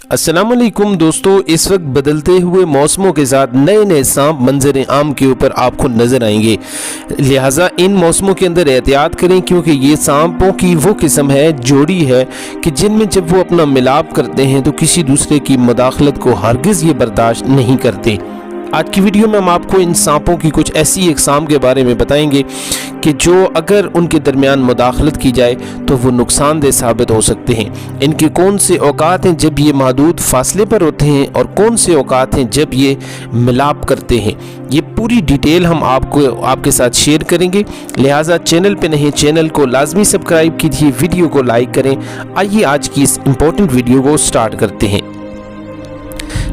अस्सलाम वालेकुम दोस्तों, इस वक्त बदलते हुए मौसमों के साथ नए नए सांप मंजर आम के ऊपर आपको नज़र आएंगे। लिहाजा इन मौसमों के अंदर एहतियात करें, क्योंकि ये सांपों की वो किस्म है, जोड़ी है कि जिनमें जब वो अपना मिलाप करते हैं तो किसी दूसरे की मुदाखलत को हरगिज़ ये बर्दाश्त नहीं करते। आज की वीडियो में हम आपको इन सांपों की कुछ ऐसी अक़साम के बारे में बताएंगे कि जो अगर उनके दरमियान मुदाखलत की जाए तो वो नुकसानदेह साबित हो सकते हैं। इनके कौन से औकात हैं जब ये महदूद फासले पर होते हैं और कौन से औकात हैं जब ये मिलाप करते हैं, ये पूरी डिटेल हम आपके साथ शेयर करेंगे। लिहाजा चैनल पे नहीं, चैनल को लाजमी सब्सक्राइब कीजिए, वीडियो को लाइक करें। आइए आज की इस इम्पोर्टेंट वीडियो को स्टार्ट करते हैं।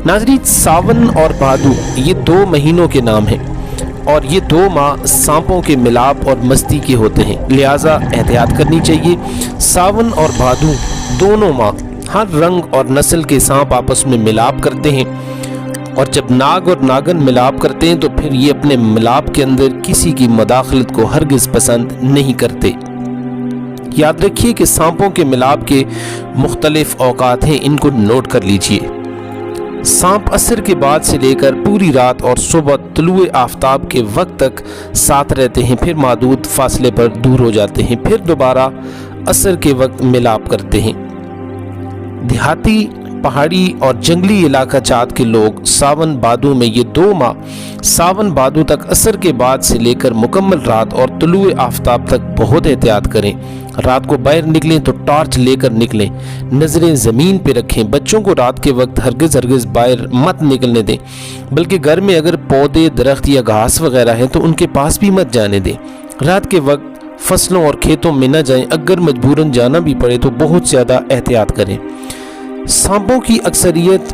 नाज़रीन, सावन और भादू ये 2 महीनों के नाम हैं और ये 2 माह सांपों के मिलाप और मस्ती के होते हैं, लिहाजा एहतियात करनी चाहिए। सावन और भादू दोनों माह हर रंग और नस्ल के सांप आपस में मिलाप करते हैं, और जब नाग और नागन मिलाप करते हैं तो फिर ये अपने मिलाप के अंदर किसी की मुदाखलत को हरगिज़ पसंद नहीं करते। याद रखिए कि सांपों के मिलाप के मुख्तलिफ औकात हैं, इनको नोट कर लीजिए। सांप असर के बाद से लेकर पूरी रात और सुबह तुलुए आफ्ताब के वक्त तक साथ रहते हैं, फिर महदूद फासले पर दूर हो जाते हैं, फिर दोबारा असर के वक्त मिलाप करते हैं। देहाती, पहाड़ी और जंगली इलाका जात के लोग सावन भादू में ये 2 माह सावन भादू तक असर के बाद से लेकर मुकम्मल रात और तुलुए आफ्ताब तक बहुत एहतियात करें। रात को बाहर निकलें तो टॉर्च लेकर निकलें, नज़रें ज़मीन पे रखें। बच्चों को रात के वक्त हरगिज़ बाहर मत निकलने दें, बल्कि घर में अगर पौधे, दरख्त या घास वगैरह हैं तो उनके पास भी मत जाने दें। रात के वक्त फसलों और खेतों में न जाएं, अगर मजबूरन जाना भी पड़े तो बहुत ज़्यादा एहतियात करें। सांपों की अक्सरियत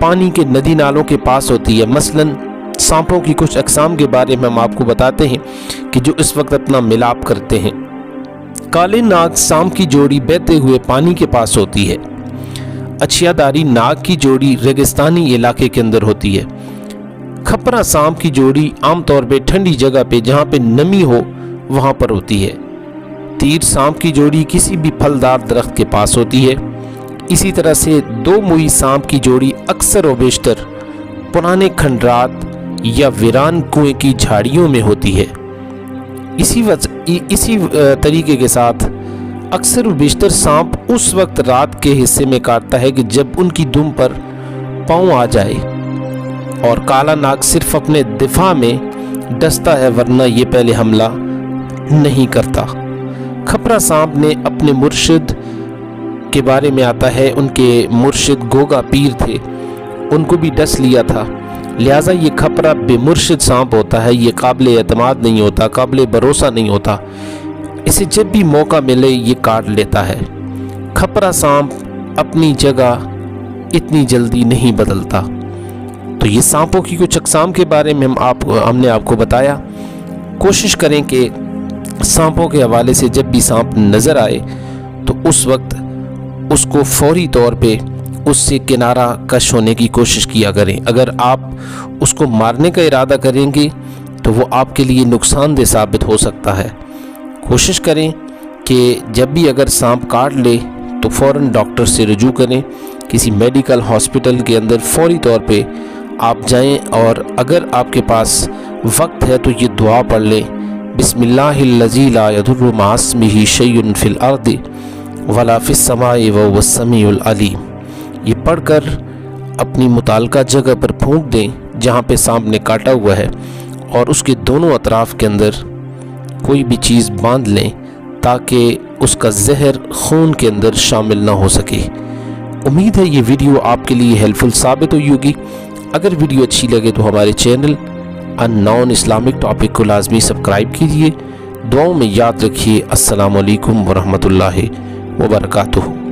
पानी के नदी नालों के पास होती है। मसलन सांपों की कुछ अक़साम के बारे में हम आपको बताते हैं कि जो इस वक्त अपना मिलाप करते हैं। काले नाग सांप की जोड़ी बहते हुए पानी के पास होती है। अछियादारी नाग की जोड़ी रेगिस्तानी इलाके के अंदर होती है। खपरा सांप की जोड़ी आमतौर पे ठंडी जगह पे जहाँ पे नमी हो वहाँ पर होती है। तीर सांप की जोड़ी किसी भी फलदार दरख्त के पास होती है। इसी तरह से 2 मुई सांप की जोड़ी अक्सर व बेशतर पुराने खंडरात या वीरान कुएं की झाड़ियों में होती है। इसी तरीके के साथ अक्सर व बेशतर सांप उस वक्त रात के हिस्से में काटता है कि जब उनकी दुम पर पाँव आ जाए, और काला नाग सिर्फ अपने दिफा में डसता है, वरना ये पहले हमला नहीं करता। खपरा सांप ने अपने मुर्शिद के बारे में आता है, उनके मुर्शिद गोगा पीर थे, उनको भी डस लिया था। लिहाजा ये खपरा बेमुर्शिद सांप होता है, ये काबिल एतमाद नहीं होता, काबिल भरोसा नहीं होता। इसे जब भी मौका मिले ये काट लेता है। खपरा सांप अपनी जगह इतनी जल्दी नहीं बदलता। तो ये सांपों की कुछ अक़साम के बारे में हमने आपको बताया। कोशिश करें कि सांपों के हवाले से जब भी सांप नज़र आए तो उस वक्त उसको फौरी तौर पे उससे किनारा कश होने की कोशिश किया करें। अगर आप उसको मारने का इरादा करेंगे तो वो आपके लिए नुकसानदेह साबित हो सकता है। कोशिश करें कि जब भी अगर सांप काट ले तो फ़ौरन डॉक्टर से रुजू करें, किसी मेडिकल हॉस्पिटल के अंदर फ़ौरी तौर पे आप जाएं, और अगर आपके पास वक्त है तो ये दुआ पढ़ लें, बिस्मिल्लाहिल्लज़ी ला यदुर्रु मअ इस्मिही शैउन फिल अर्दि वला फिस समाई व हुवस समीउल अलीम। ये पढ़कर अपनी मुताल्लिका जगह पर फूंक दें जहाँ पे सांप ने काटा हुआ है, और उसके दोनों अतराफ़ के अंदर कोई भी चीज़ बांध लें ताकि उसका जहर खून के अंदर शामिल ना हो सके। उम्मीद है ये वीडियो आपके लिए हेल्पफुल साबित हुई होगी। अगर वीडियो अच्छी लगे तो हमारे चैनल अननोन इस्लामिक टॉपिक को लाजमी सब्सक्राइब कीजिए। दुआओं में याद रखिए। अस्सलामु अलैकुम व रहमतुल्लाहि व बरकातुहू।